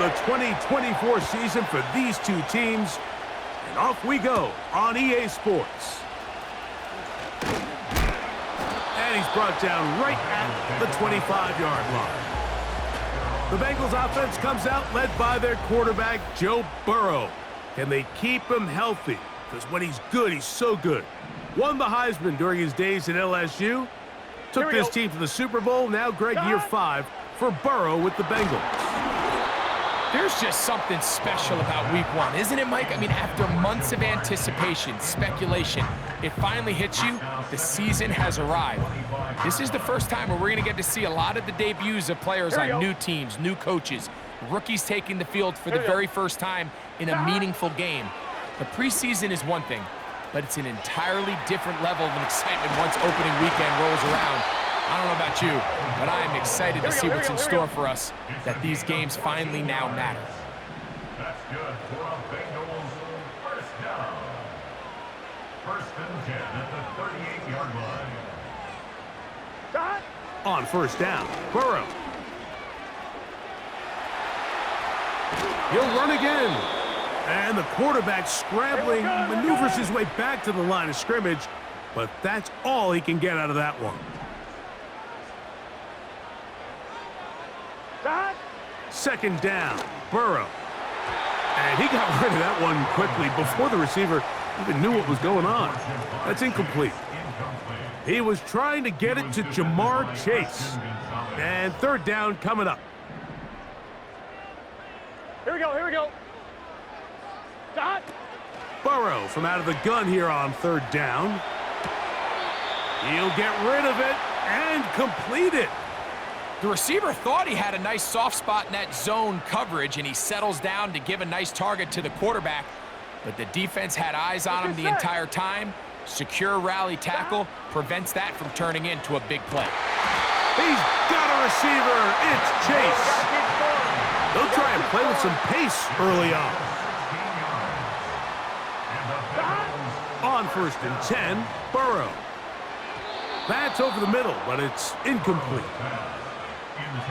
the 2024 season for these two teams. And off we go on EA Sports. And he's brought down right at the 25-yard line. The Bengals offense comes out led by their quarterback, Joe Burrow. Can they keep him healthy? Because when he's good, he's so good. Won the Heisman during his days at LSU. Took this team to the Super Bowl. Now, Greg, year 5 for Burrow with the Bengals. There's just something special about week 1, isn't it, Mike? I mean, after months of anticipation, speculation, it finally hits you. The season has arrived. This is the first time where we're going to get to see a lot of the debuts of players on new teams, new coaches, rookies taking the field for the very first time in a meaningful game. The preseason is one thing, but it's an entirely different level of excitement once opening weekend rolls around. I don't know about you, but I am excited to see what's in store for us, that these games finally now matter. That's good for a Bengals first down. First and 10 at the 38-yard line. On first down, Burrow. He'll run again. And the quarterback scrambling, maneuvers his way back to the line of scrimmage, but that's all he can get out of that one. Second down, Burrow. And he got rid of that one quickly before the receiver even knew what was going on. That's incomplete. He was trying to get it to Jamar Chase. And third down coming up. Here we go. Burrow from out of the gun here on third down. He'll get rid of it and complete it. The receiver thought he had a nice soft spot in that zone coverage, and he settles down to give a nice target to the quarterback. But the defense had eyes on him the entire time. Secure rally tackle prevents that from turning into a big play. He's got a receiver. It's Chase. They'll try and play with some pace early on. On first and 10, Burrow. That's over the middle, but it's incomplete.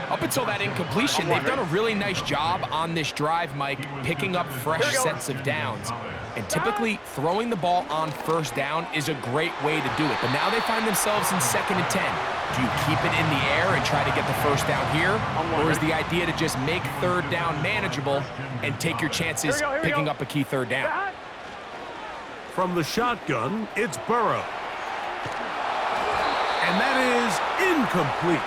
Up until that incompletion, they've done a really nice job on this drive, Mike, picking up fresh sets of downs. And typically, throwing the ball on first down is a great way to do it. But now they find themselves in second and 10. Do you keep it in the air and try to get the first down here? Or is the idea to just make third down manageable and take your chances picking up a key third down? From the shotgun, it's Burrow. And that is incomplete.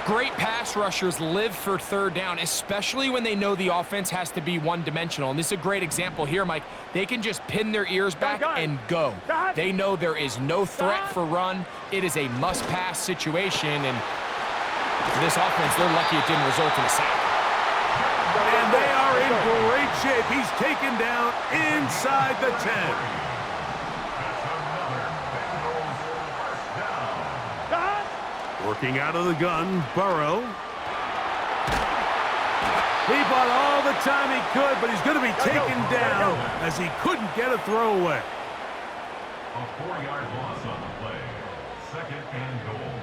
Great pass rushers live for third down, especially when they know the offense has to be one-dimensional. And this is a great example here, Mike. They can just pin their ears back and go. They know there is no threat for run. It is a must-pass situation, and for this offense, they're lucky it didn't result in a sack. And they are in great shape. He's taken down inside the 10. Working out of the gun, Burrow. He bought all the time he could, but he's going to be taken down as he couldn't get a throwaway. A 4-yard loss on the play. Second and goal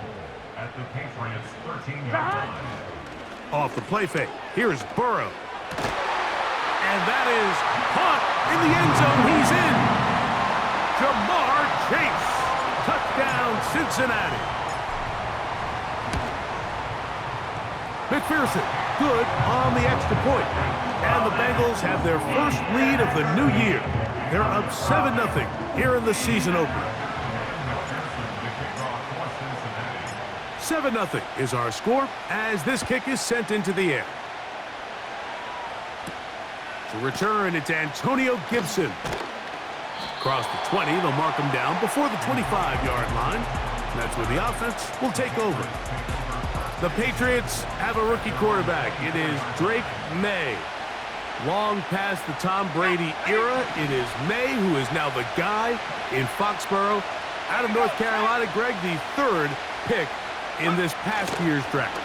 at the Patriots' 13-yard line. Off the play fake, here's Burrow. And that is caught in the end zone. He's in. Jamar Chase. Touchdown, Cincinnati. McPherson, good on the extra point. And the Bengals have their first lead of the new year. They're up 7-0 here in the season opener. 7-0 is our score as this kick is sent into the air. To return, it's Antonio Gibson. Across the 20, they'll mark him down before the 25-yard line. That's where the offense will take over. The Patriots have a rookie quarterback. It is Drake May. Long past the Tom Brady era, it is May who is now the guy in Foxborough. Out of North Carolina, Greg, the third pick in this past year's draft.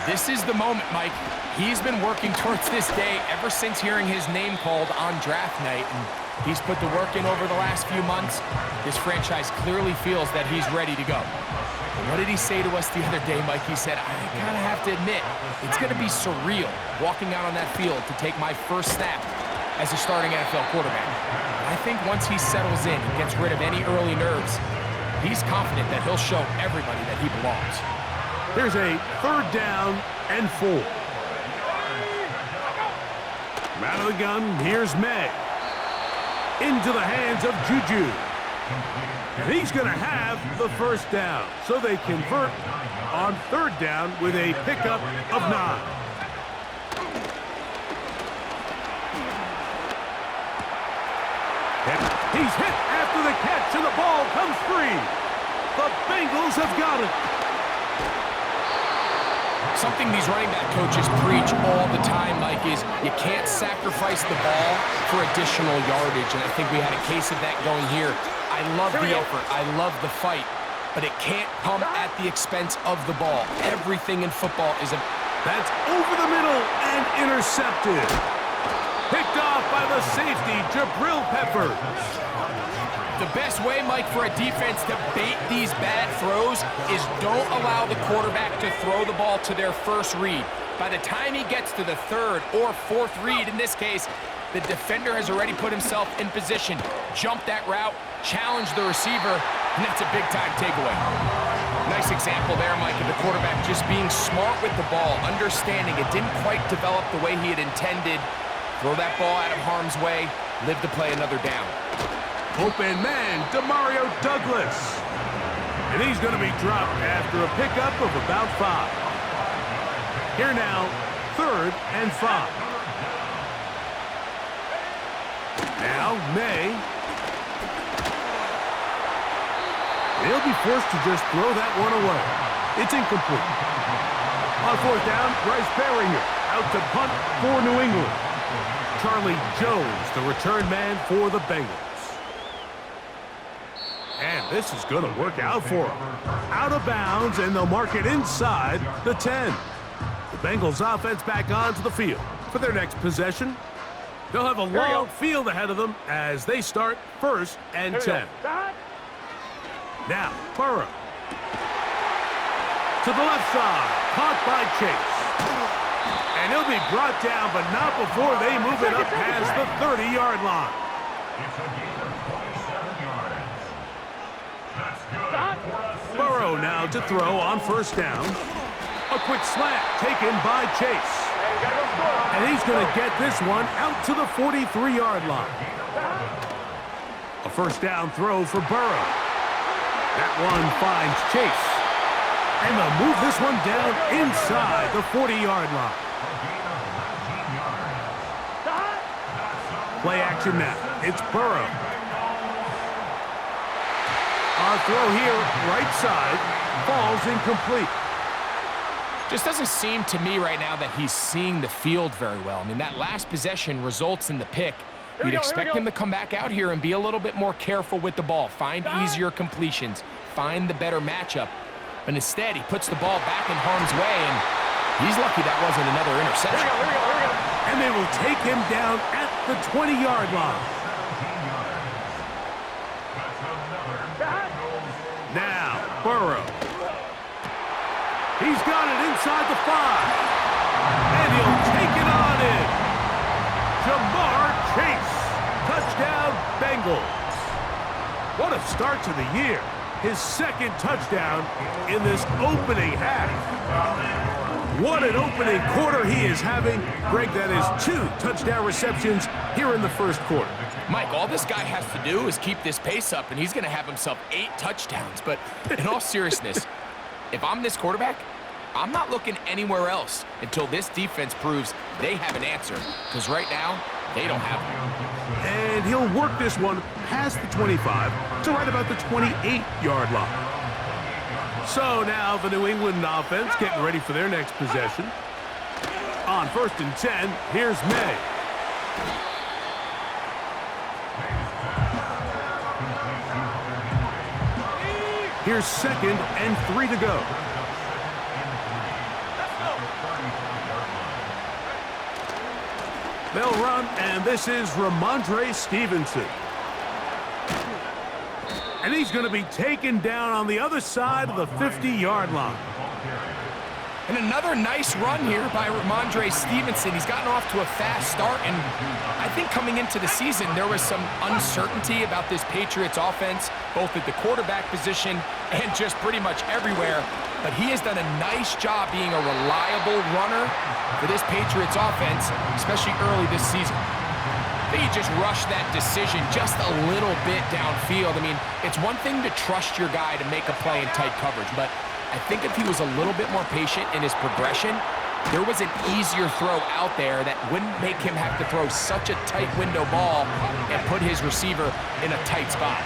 This is the moment, Mike. He's been working towards this day ever since hearing his name called on draft night, and he's put the work in over the last few months. This franchise clearly feels that he's ready to go. But what did he say to us the other day, Mike? He said, I kind of have to admit, it's going to be surreal walking out on that field to take my first snap as a starting NFL quarterback. I think once he settles in and gets rid of any early nerves, he's confident that he'll show everybody that he belongs. Here's a 3rd down and 4. Out of the gun, here's May. Into the hands of Juju. And he's going to have the 1st down. So they convert on 3rd down with a pickup of 9. He's hit after the catch, and the ball comes free. The Bengals have got it. Something these running back coaches preach all the time, Mike, is you can't sacrifice the ball for additional yardage, and I think we had a case of that going here. I love the effort. I love the fight, but it can't come at the expense of the ball. Everything in football is a... That's over the middle and intercepted. Picked off by the safety, Jabril Peppers. The best way, Mike, for a defense to bait these bad throws is don't allow the quarterback to throw the ball to their first read. By the time he gets to the 3rd or 4th read, in this case, the defender has already put himself in position, jump that route, challenge the receiver, and that's a big-time takeaway. Nice example there, Mike, of the quarterback just being smart with the ball, understanding it didn't quite develop the way he had intended. Throw that ball out of harm's way, live to play another down. Open man, Demario Douglas. And he's going to be dropped after a pickup of about 5. Here now, 3rd and 5. Now, May. He'll be forced to just throw that one away. It's incomplete. On 4th down, Bryce Baringer out to punt for New England. Charlie Jones, the return man for the Bengals. And this is going to work out for him. Out of bounds, and they'll mark it inside the 10. The Bengals offense back onto the field for their next possession. They'll have a long field ahead of them as they start 1st and 10. Now, Burrow. To the left side, caught by Chase. And he'll be brought down, but not before they move it up past the 30-yard line. It's a gain of 27 yards. That's good. Burrow now to throw on 1st down. A quick slant taken by Chase. And he's going to get this one out to the 43-yard line. A 1st down throw for Burrow. That one finds Chase. And they'll move this one down inside the 40-yard line. Play action now. It's Burrow. Our throw here, right side, falls incomplete. Just doesn't seem to me right now that he's seeing the field very well. I mean, that last possession results in the pick. You'd expect him to come back out here and be a little bit more careful with the ball, find easier completions, find the better matchup. But instead, he puts the ball back in harm's way, and he's lucky that wasn't another interception. And they will take him down at the 20-yard line. Now, Burrow. He's got it inside the 5. And he'll take it on in. Jamar Chase. Touchdown, Bengals. What a start to the year. His 2nd touchdown in this opening half. What an opening quarter he is having. Greg, that is 2 touchdown receptions here in the 1st quarter. Mike, all this guy has to do is keep this pace up, and he's going to have himself 8 touchdowns. But in all seriousness, if I'm this quarterback, I'm not looking anywhere else until this defense proves they have an answer. Because right now, they don't have one. And he'll work this one past the 25 to right about the 28-yard line. So now the New England offense getting ready for their next possession. On 1st and 10, here's May. Here's 2nd and 3 to go. They'll run, and this is Ramondre Stevenson. And he's going to be taken down on the other side of the 50-yard line. And another nice run here by Ramondre Stevenson. He's gotten off to a fast start, and I think coming into the season, there was some uncertainty about this Patriots offense, both at the quarterback position and just pretty much everywhere. But he has done a nice job being a reliable runner for this Patriots offense, especially early this season. I think he just rushed that decision just a little bit downfield. I mean, it's one thing to trust your guy to make a play in tight coverage, but I think if he was a little bit more patient in his progression, there was an easier throw out there that wouldn't make him have to throw such a tight window ball and put his receiver in a tight spot.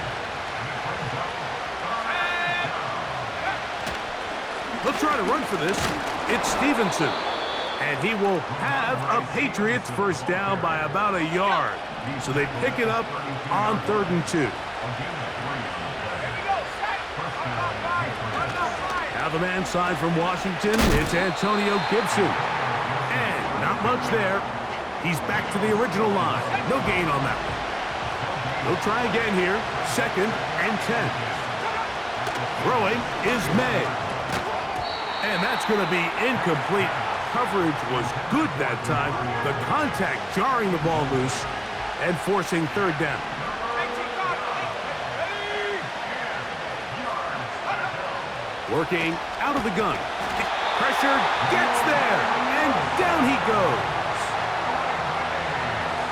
They'll try to run for this. It's Stevenson. And he will have a Patriots first down by about a yard. So they pick it up on 3rd and 2. Now the man signed from Washington, it's Antonio Gibson. And not much there. He's back to the original line. No gain on that one. They'll try again here. 2nd and 10. Throwing is May. And that's going to be incomplete. Coverage was good that time. The contact jarring the ball loose and forcing 3rd down. Working out of the gun. Pressure gets there, and down he goes.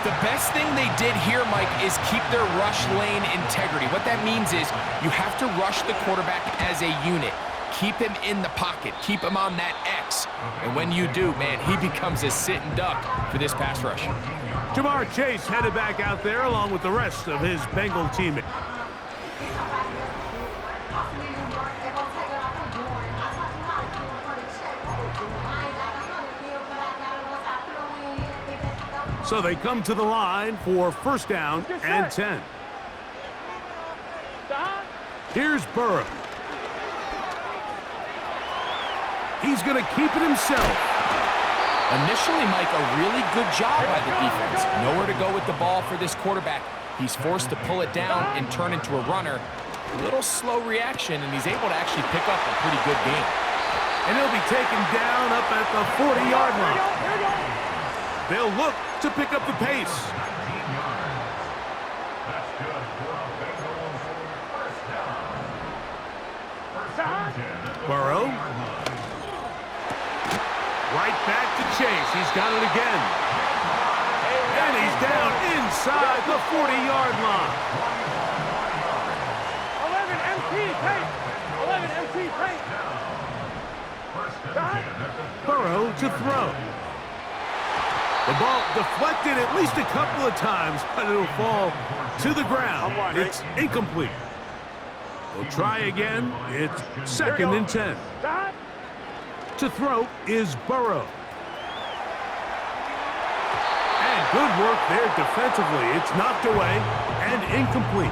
The best thing they did here, Mike, is keep their rush lane integrity. What that means is you have to rush the quarterback as a unit. Keep him in the pocket. Keep him on that X. And when you do, man, he becomes a sitting duck for this pass rush. Jamar Chase headed back out there along with the rest of his Bengal teammates. So they come to the line for 1st down and 10. Here's Burrow. He's going to keep it himself. Initially, Mike, a really good job by the defense. Nowhere to go with the ball for this quarterback. He's forced to pull it down and turn into a runner. A little slow reaction, and he's able to actually pick up a pretty good game. And he'll be taken down up at the 40-yard line. They'll look to pick up the pace. Burrow. Right back to Chase. He's got it again. And he's down inside the 40-yard line. 11 MT tape. 11 MT tape. Burrow to throw. The ball deflected at least a couple of times, but it'll fall to the ground. It's incomplete. We'll try again. It's 2nd and 10. To throw is Burrow. And good work there defensively. It's knocked away and incomplete.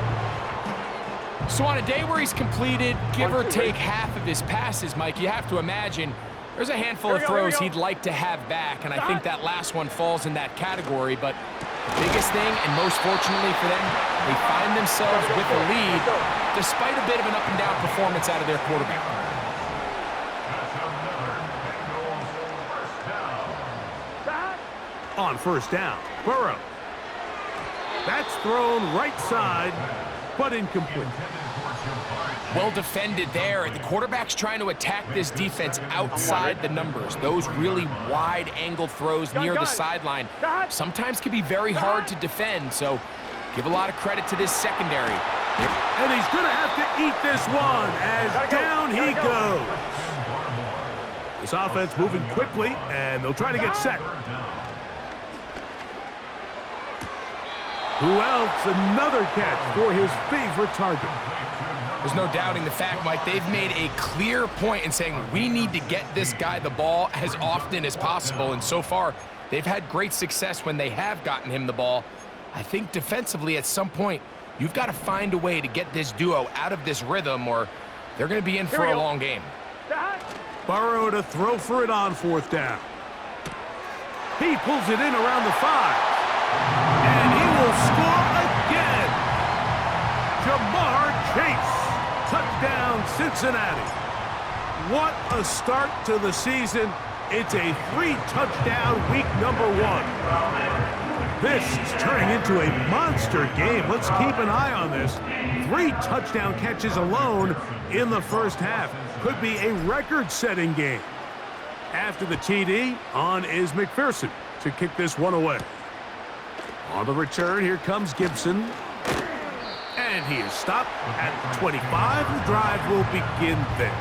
So on a day where he's completed, give or take half of his passes, Mike, you have to imagine there's a handful of throws he'd like to have back, and I think that last one falls in that category. But the biggest thing, and most fortunately for them, they find themselves with a lead despite a bit of an up-and-down performance out of their quarterback. On 1st down, Burrow. That's thrown right side, but incomplete. Well defended there. The quarterback's trying to attack this defense outside the numbers. Those really wide-angle throws near the sideline sometimes can be very hard to defend, so give a lot of credit to this secondary. And he's going to have to eat this one as down he goes. This offense moving quickly, and they'll try to get set. Who else? Another catch for his favorite target. There's no doubting the fact, Mike, they've made a clear point in saying we need to get this guy the ball as often as possible, and so far they've had great success when they have gotten him the ball. I think defensively at some point you've got to find a way to get this duo out of this rhythm or they're going to be in for a long game. Burrow to throw for it on 4th down. He pulls it in around the 5. And he will score again. Jamar Chase. Touchdown, Cincinnati. What a start to the season. It's a 3-touchdown week number 1. This is turning into a monster game. Let's keep an eye on this. 3 touchdown catches alone in the first half. Could be a record-setting game. After the TD, on is McPherson to kick this one away. On the return, here comes Gibson. And he is stopped at the 25. The drive will begin there.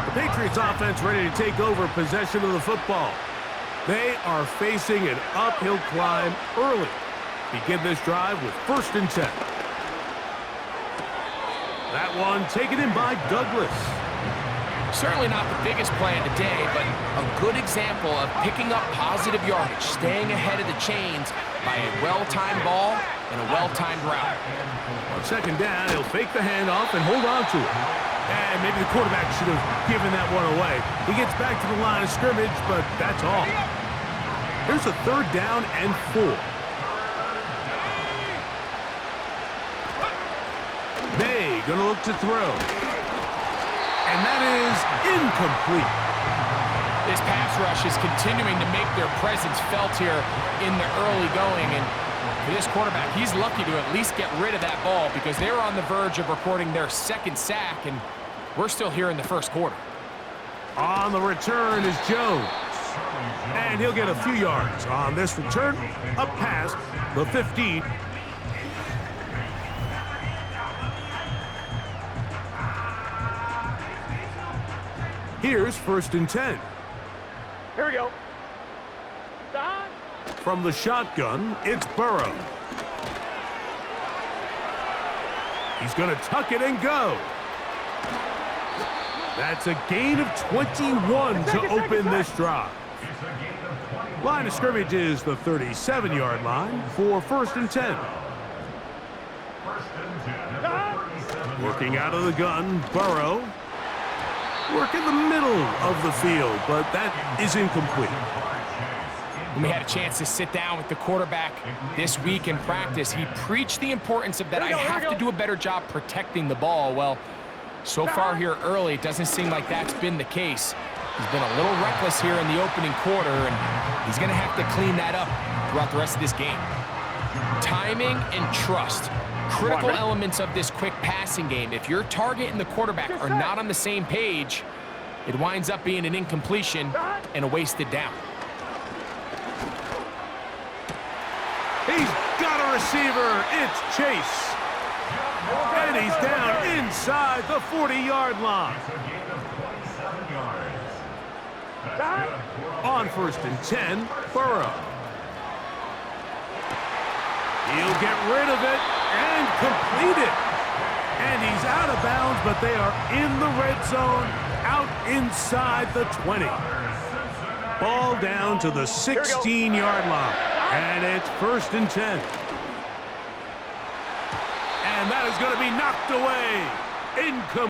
The Patriots offense ready to take over possession of the football. They are facing an uphill climb early. Begin this drive with 1st and 10. That one taken in by Douglas. Certainly not the biggest play of the day, but a good example of picking up positive yardage, staying ahead of the chains by a well-timed ball and a well-timed route. On 2nd down, he'll fake the handoff and hold on to it. And maybe the quarterback should have given that one away. He gets back to the line of scrimmage, but that's all. Here's a 3rd down and 4. May gonna look to throw. And that is incomplete. This pass rush is continuing to make their presence felt here in the early going. And for this quarterback, he's lucky to at least get rid of that ball because they were on the verge of recording their 2nd sack, and we're still here in the 1st quarter. On the return is Jones. And he'll get a few yards on this return up past the 15. Here's 1st and 10. Here we go. Stop. From the shotgun, it's Burrow. He's going to tuck it and go. That's a gain of 21 to open this drive. Line of scrimmage is the 37-yard line for 1st and 10. Working out of the gun, Burrow. Work in the middle of the field, but that is incomplete. When we had a chance to sit down with the quarterback this week in practice, he preached the importance of that I have to do a better job protecting the ball. Well, so far here early, it doesn't seem like that's been the case. He's been a little reckless here in the opening quarter, and he's going to have to clean that up throughout the rest of this game. Timing and trust, critical elements of this quick passing game. If your target and the quarterback are not on the same page, it winds up being an incompletion and a wasted down. He's got a receiver. It's Chase. And he's down inside the 40-yard line. On 1st and 10, Burrow. He'll get rid of it and complete it. And he's out of bounds, but they are in the red zone, out inside the 20. Ball down to the 16-yard line. And it's 1st and 10. And that is going to be knocked away. Incomplete.